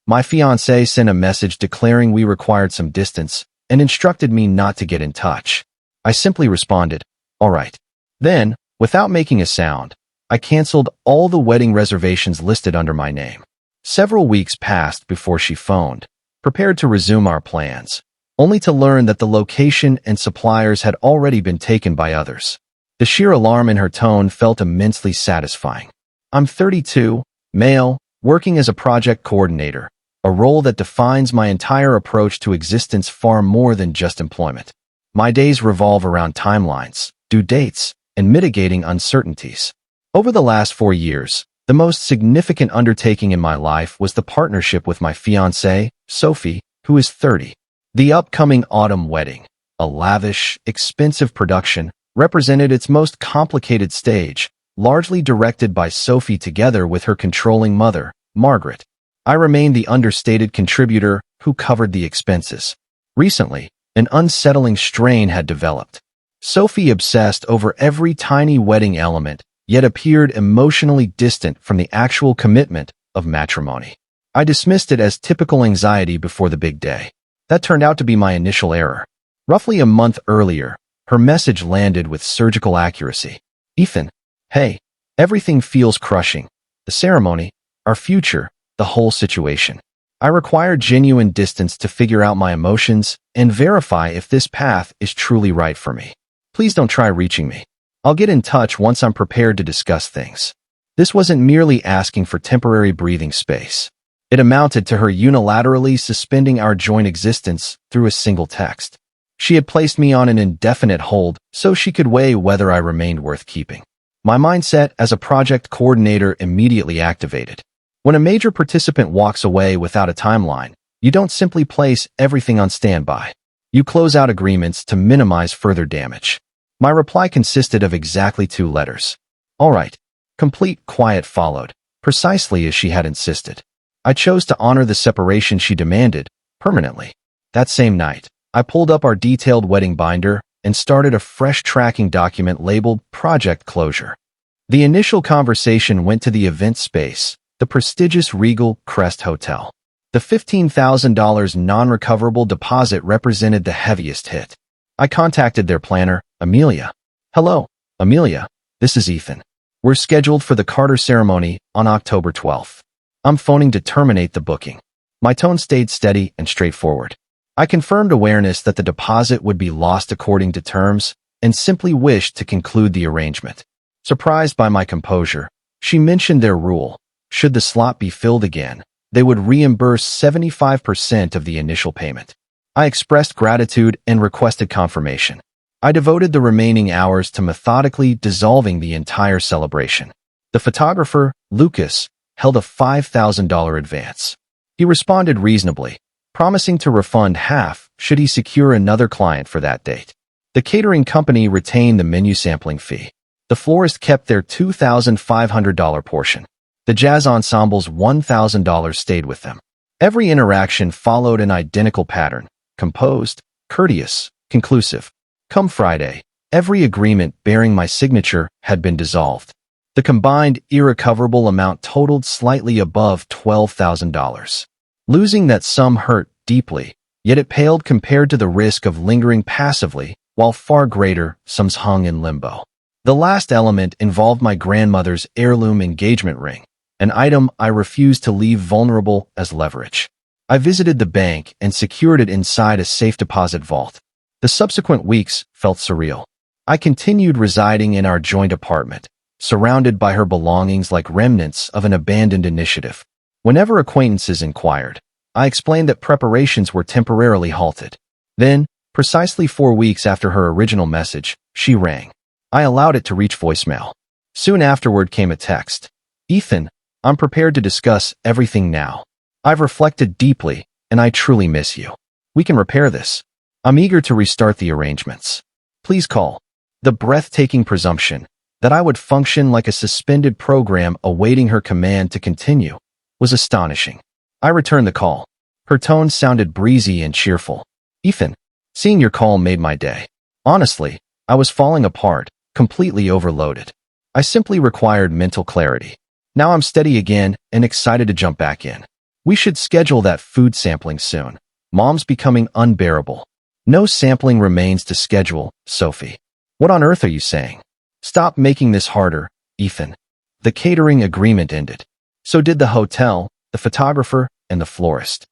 My fiancé sent a message declaring we required some distance and instructed me not to get in touch. I simply responded, "All right." Then, without making a sound, I canceled all the wedding reservations listed under my name. Several weeks passed before she phoned, prepared to resume our plans, only to learn that the location and suppliers had already been taken by others. The sheer alarm in her tone felt immensely satisfying. I'm 32, male, working as a project coordinator, a role that defines my entire approach to existence far more than just employment. My days revolve around timelines, due dates, and mitigating uncertainties. Over the last 4 years, the most significant undertaking in my life was the partnership with my fiancée, Sophie, who is 30. The upcoming autumn wedding, a lavish, expensive production, represented its most complicated stage, largely directed by Sophie together with her controlling mother, Margaret. I remained the understated contributor who covered the expenses. Recently, an unsettling strain had developed. Sophie obsessed over every tiny wedding element, yet appeared emotionally distant from the actual commitment of matrimony. I dismissed it as typical anxiety before the big day. That turned out to be my initial error. Roughly a month earlier, her message landed with surgical accuracy. "Ethan, hey, everything feels crushing. The ceremony, our future, the whole situation. I require genuine distance to figure out my emotions and verify if this path is truly right for me. Please don't try reaching me. I'll get in touch once I'm prepared to discuss things." This wasn't merely asking for temporary breathing space. It amounted to her unilaterally suspending our joint existence through a single text. She had placed me on an indefinite hold so she could weigh whether I remained worth keeping. My mindset as a project coordinator immediately activated. When a major participant walks away without a timeline, you don't simply place everything on standby. You close out agreements to minimize further damage. My reply consisted of exactly 2 letters. "All right." Complete quiet followed, precisely as she had insisted. I chose to honor the separation she demanded, permanently. That same night, I pulled up our detailed wedding binder and started a fresh tracking document labeled Project Closure. The initial conversation went to the event space, the prestigious Regal Crest Hotel. The $15,000 non-recoverable deposit represented the heaviest hit. I contacted their planner, Amelia. "Hello, Amelia. This is Ethan. We're scheduled for the Carter ceremony on October 12th. I'm phoning to terminate the booking." My tone stayed steady and straightforward. I confirmed awareness that the deposit would be lost according to terms and simply wished to conclude the arrangement. Surprised by my composure, she mentioned their rule. Should the slot be filled again, they would reimburse 75% of the initial payment. I expressed gratitude and requested confirmation. I devoted the remaining hours to methodically dissolving the entire celebration. The photographer, Lucas, held a $5,000 advance. He responded reasonably, promising to refund half should he secure another client for that date. The catering company retained the menu sampling fee. The florist kept their $2,500 portion. The jazz ensemble's $1,000 stayed with them. Every interaction followed an identical pattern: composed, courteous, conclusive. Come Friday, every agreement bearing my signature had been dissolved. The combined irrecoverable amount totaled slightly above $12,000. Losing that sum hurt deeply, yet it paled compared to the risk of lingering passively, while far greater sums hung in limbo. The last element involved my grandmother's heirloom engagement ring, an item I refused to leave vulnerable as leverage. I visited the bank and secured it inside a safe deposit vault. The subsequent weeks felt surreal. I continued residing in our joint apartment, surrounded by her belongings like remnants of an abandoned initiative. Whenever acquaintances inquired, I explained that preparations were temporarily halted. Then, precisely 4 weeks after her original message, she rang. I allowed it to reach voicemail. Soon afterward came a text. "Ethan, I'm prepared to discuss everything now. I've reflected deeply, and I truly miss you. We can repair this. I'm eager to restart the arrangements. Please call." The breathtaking presumption that I would function like a suspended program awaiting her command to continue was astonishing. I returned the call. Her tone sounded breezy and cheerful. "Ethan, seeing your call made my day. Honestly, I was falling apart, completely overloaded. I simply required mental clarity. Now I'm steady again and excited to jump back in." We should schedule that food sampling soon. Mom's becoming unbearable. No sampling remains to schedule, Sophie. What on earth are you saying? Stop making this harder, Ethan. The catering agreement ended. So did the hotel, the photographer, and the florist.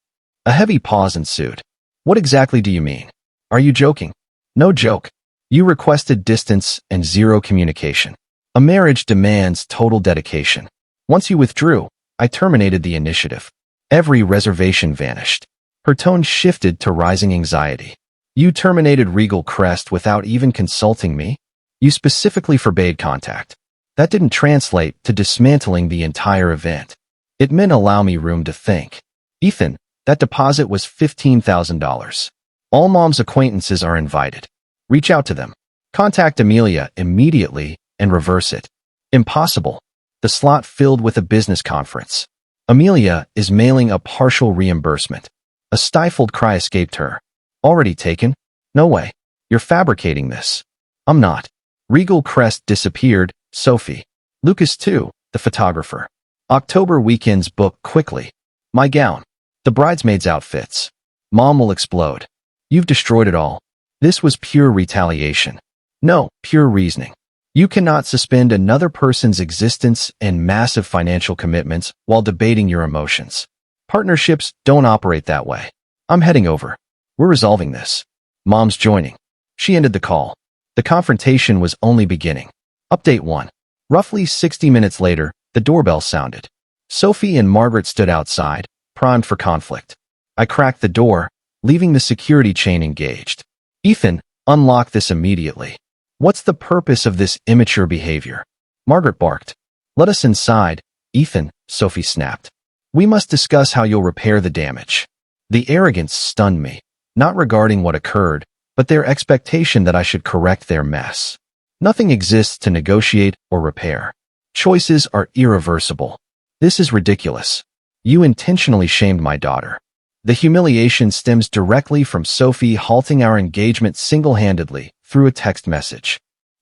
A heavy pause ensued. What exactly do you mean? Are you joking? No joke. You requested distance and zero communication. A marriage demands total dedication. Once you withdrew, I terminated the initiative. Every reservation vanished. Her tone shifted to rising anxiety. You terminated Regal Crest without even consulting me? You specifically forbade contact. That didn't translate to dismantling the entire event. It meant allow me room to think. Ethan, that deposit was $15,000. All Mom's acquaintances are invited. Reach out to them. Contact Amelia immediately and reverse it. Impossible. The slot filled with a business conference. Amelia is mailing a partial reimbursement. A stifled cry escaped her. Already taken? No way. You're fabricating this. I'm not. Regal Crest disappeared, Sophie. Lucas too, the photographer. October weekends booked quickly. My gown. The bridesmaids' outfits. Mom will explode. You've destroyed it all. This was pure retaliation. No, pure reasoning. You cannot suspend another person's existence and massive financial commitments while debating your emotions. Partnerships don't operate that way. I'm heading over. We're resolving this. Mom's joining. She ended the call. The confrontation was only beginning. Update 1. Roughly 60 minutes later, the doorbell sounded. Sophie and Margaret stood outside, primed for conflict. I cracked the door, leaving the security chain engaged. Ethan, unlock this immediately. What's the purpose of this immature behavior? Margaret barked. Let us inside, Ethan, Sophie snapped. We must discuss how you'll repair the damage. The arrogance stunned me, not regarding what occurred, but their expectation that I should correct their mess. Nothing exists to negotiate or repair. Choices are irreversible. This is ridiculous. You intentionally shamed my daughter. The humiliation stems directly from Sophie halting our engagement single-handedly through a text message.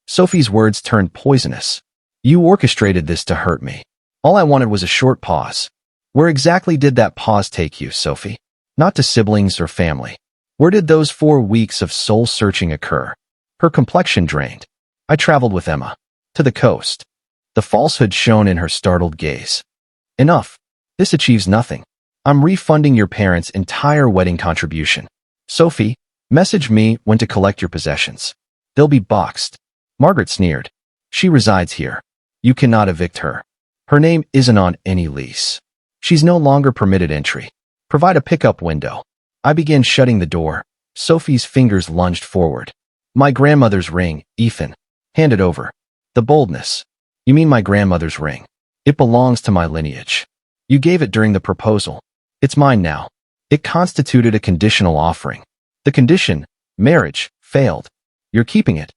Sophie's words turned poisonous. You orchestrated this to hurt me. All I wanted was a short pause. Where exactly did that pause take you, Sophie? Not to siblings or family. Where did those 4 weeks of soul-searching occur? Her complexion drained. I traveled with Emma. To the coast. The falsehood shone in her startled gaze. Enough. This achieves nothing. I'm refunding your parents' entire wedding contribution. Sophie, message me when to collect your possessions. They'll be boxed. Margaret sneered. She resides here. You cannot evict her. Her name isn't on any lease. She's no longer permitted entry. Provide a pickup window. I began shutting the door. Sophie's fingers lunged forward. My grandmother's ring, Ethan. Hand it over. The boldness. You mean my grandmother's ring? It belongs to my lineage. You gave it during the proposal. It's mine now. It constituted a conditional offering. The condition, marriage, failed. You're keeping it.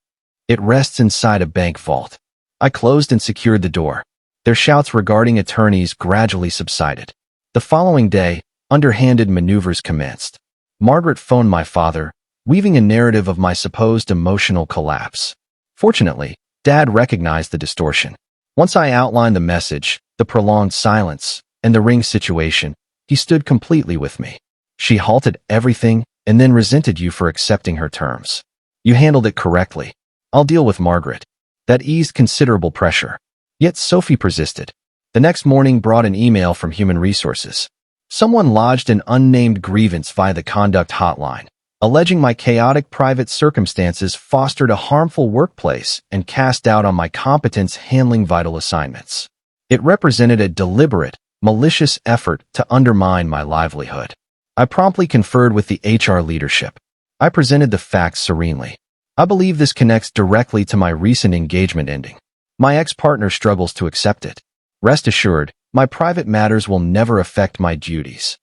It rests inside a bank vault. I closed and secured the door. Their shouts regarding attorneys gradually subsided. The following day, underhanded maneuvers commenced. Margaret phoned my father, weaving a narrative of my supposed emotional collapse. Fortunately, Dad recognized the distortion. Once I outlined the message, the prolonged silence, and the ring situation, he stood completely with me. She halted everything and then resented you for accepting her terms. You handled it correctly. I'll deal with Margaret. That eased considerable pressure. Yet Sophie persisted. The next morning brought an email from Human Resources. Someone lodged an unnamed grievance via the conduct hotline, alleging my chaotic private circumstances fostered a harmful workplace and cast doubt on my competence handling vital assignments. It represented a deliberate, malicious effort to undermine my livelihood. I promptly conferred with the HR leadership. I presented the facts serenely. I believe this connects directly to my recent engagement ending. My ex-partner struggles to accept it. Rest assured, my private matters will never affect my duties.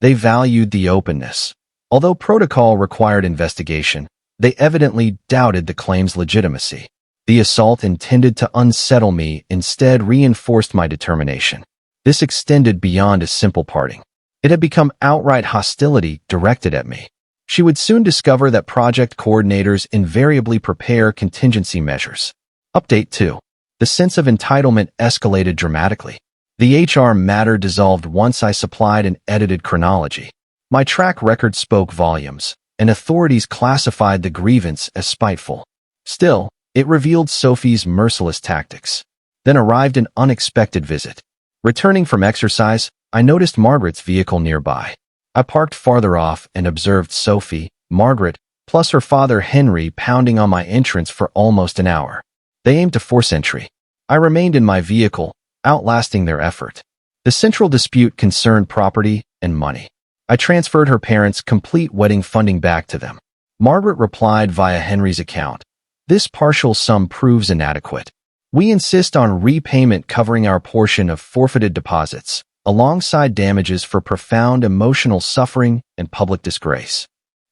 They valued the openness. Although protocol required investigation, they evidently doubted the claim's legitimacy. The assault intended to unsettle me instead reinforced my determination. This extended beyond a simple parting. It had become outright hostility directed at me. She would soon discover that project coordinators invariably prepare contingency measures. Update 2. The sense of entitlement escalated dramatically. The The HR matter dissolved once I supplied an edited chronology. My track record spoke volumes, and authorities classified the grievance as spiteful. Still, it revealed Sophie's merciless tactics. Then arrived an unexpected visit. Returning from exercise, I noticed Margaret's vehicle nearby. I parked farther off and observed Sophie, Margaret, plus her father Henry pounding on my entrance for almost an hour. They aimed to force entry. I remained in my vehicle, outlasting their effort. The central dispute concerned property and money. I transferred her parents' complete wedding funding back to them. Margaret replied via Henry's account. This partial sum proves inadequate. We insist on repayment covering our portion of forfeited deposits, alongside damages for profound emotional suffering and public disgrace.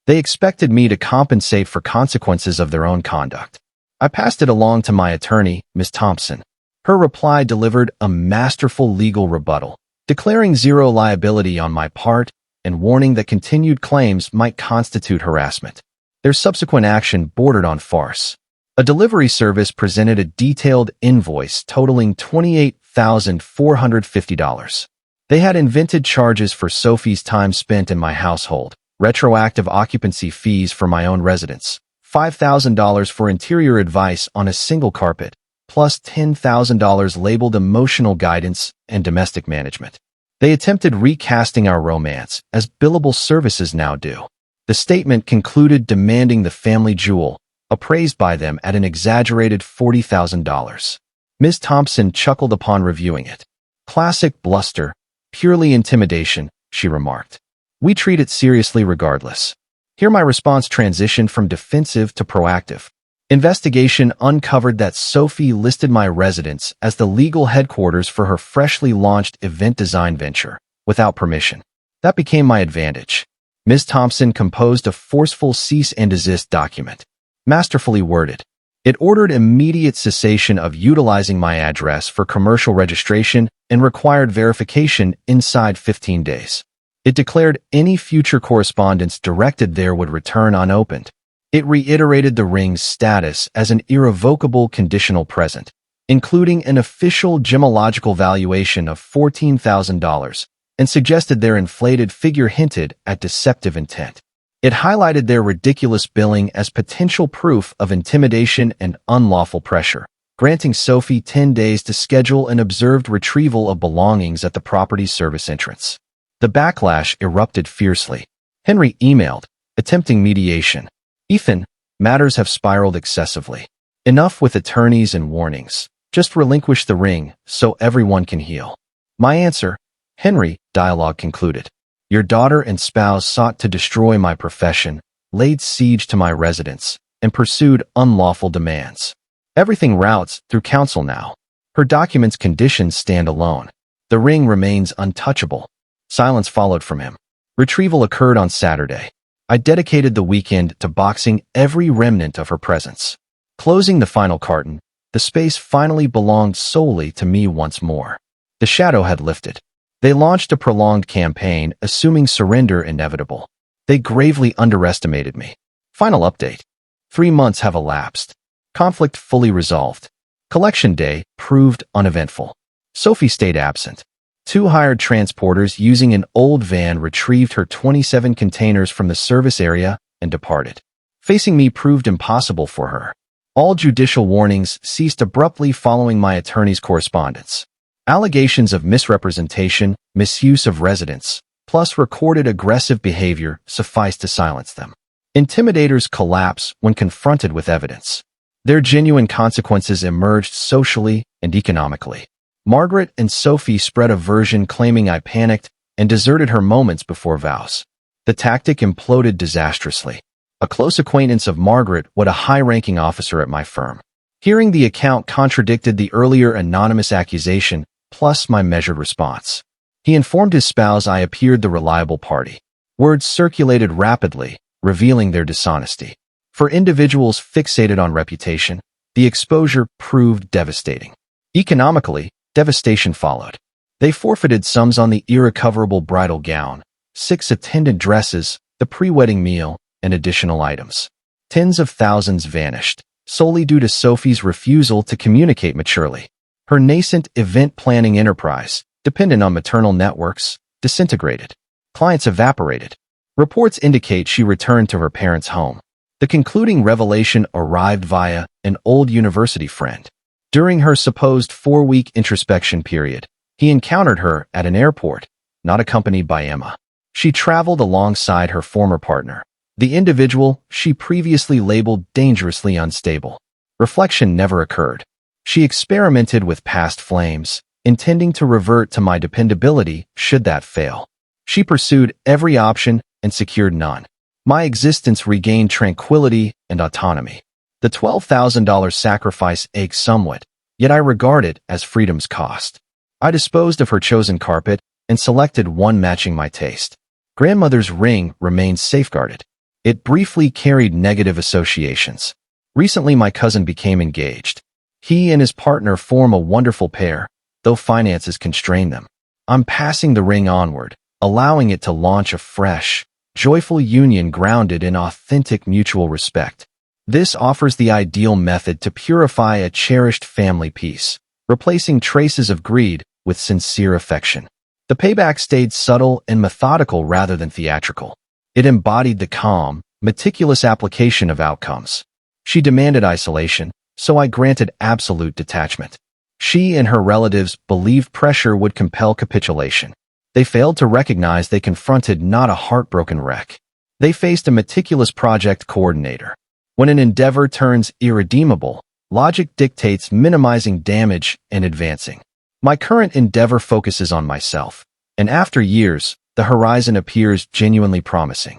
They expected me to compensate for consequences of their own conduct. I passed it along to my attorney, Ms. Thompson. Her reply delivered a masterful legal rebuttal, declaring zero liability on my part and warning that continued claims might constitute harassment. Their subsequent action bordered on farce. A delivery service presented a detailed invoice totaling $28,450. They had invented charges for Sophie's time spent in my household, retroactive occupancy fees for my own residence, $5,000 for interior advice on a single carpet, plus $10,000 labeled emotional guidance and domestic management. They attempted recasting our romance, as billable services now do. The statement concluded demanding the family jewel, appraised by them at an exaggerated $40,000. Ms. Thompson chuckled upon reviewing it. Classic bluster, purely intimidation, she remarked. We treat it seriously regardless. Here my response transitioned from defensive to proactive. Investigation uncovered that Sophie listed my residence as the legal headquarters for her freshly launched event design venture, without permission. That became my advantage. Ms. Thompson composed a forceful cease and desist document. Masterfully worded. It ordered immediate cessation of utilizing my address for commercial registration and required verification inside 15 days. It declared any future correspondence directed there would return unopened. It reiterated the ring's status as an irrevocable conditional present, including an official gemological valuation of $14,000, and suggested their inflated figure hinted at deceptive intent. It highlighted their ridiculous billing as potential proof of intimidation and unlawful pressure, granting Sophie 10 days to schedule an observed retrieval of belongings at the property's service entrance. The backlash erupted fiercely. Henry emailed, attempting mediation. Ethan, matters have spiraled excessively. Enough with attorneys and warnings. Just relinquish the ring so everyone can heal. My answer, Henry, dialogue concluded. Your daughter and spouse sought to destroy my profession, laid siege to my residence, and pursued unlawful demands. Everything routes through counsel now. Her documents' conditions stand alone. The ring remains untouchable. Silence followed from him. Retrieval occurred on Saturday. I dedicated the weekend to boxing every remnant of her presence. Closing the final carton, the space finally belonged solely to me once more. The shadow had lifted. They launched a prolonged campaign, assuming surrender inevitable. They gravely underestimated me. Final update. 3 months have elapsed. Conflict fully resolved. Collection day proved uneventful. Sophie stayed absent. 2 hired transporters using an old van retrieved her 27 containers from the service area and departed. Facing me proved impossible for her. All judicial warnings ceased abruptly following my attorney's correspondence. Allegations of misrepresentation, misuse of residence, plus recorded aggressive behavior sufficed to silence them. Intimidators collapse when confronted with evidence. Their genuine consequences emerged socially and economically. Margaret and Sophie spread a version claiming I panicked and deserted her moments before vows. The tactic imploded disastrously. A close acquaintance of Margaret was a high-ranking officer at my firm. Hearing the account contradicted the earlier anonymous accusation, plus my measured response. He informed his spouse I appeared the reliable party. Words circulated rapidly, revealing their dishonesty. For individuals fixated on reputation, the exposure proved devastating. Economically, devastation followed. They forfeited sums on the irrecoverable bridal gown, 6 attendant dresses, the pre-wedding meal, and additional items. Tens of thousands vanished, solely due to Sophie's refusal to communicate maturely. Her nascent event planning enterprise, dependent on maternal networks, disintegrated. Clients evaporated. Reports indicate she returned to her parents' home. The concluding revelation arrived via an old university friend. During her supposed 4-week introspection period, he encountered her at an airport, not accompanied by Emma. She traveled alongside her former partner, the individual she previously labeled dangerously unstable. Reflection never occurred. She experimented with past flames, intending to revert to my dependability should that fail. She pursued every option and secured none. My existence regained tranquility and autonomy. The $12,000 sacrifice aches somewhat, yet I regard it as freedom's cost. I disposed of her chosen carpet and selected one matching my taste. Grandmother's ring remained safeguarded. It briefly carried negative associations. Recently, my cousin became engaged. He and his partner form a wonderful pair, though finances constrain them. I'm passing the ring onward, allowing it to launch a fresh, joyful union grounded in authentic mutual respect. This offers the ideal method to purify a cherished family peace, replacing traces of greed with sincere affection. The payback stayed subtle and methodical rather than theatrical. It embodied the calm, meticulous application of outcomes. She demanded isolation, so I granted absolute detachment. She and her relatives believed pressure would compel capitulation. They failed to recognize they confronted not a heartbroken wreck. They faced a meticulous project coordinator. When an endeavor turns irredeemable, logic dictates minimizing damage and advancing. My current endeavor focuses on myself, and after years, the horizon appears genuinely promising.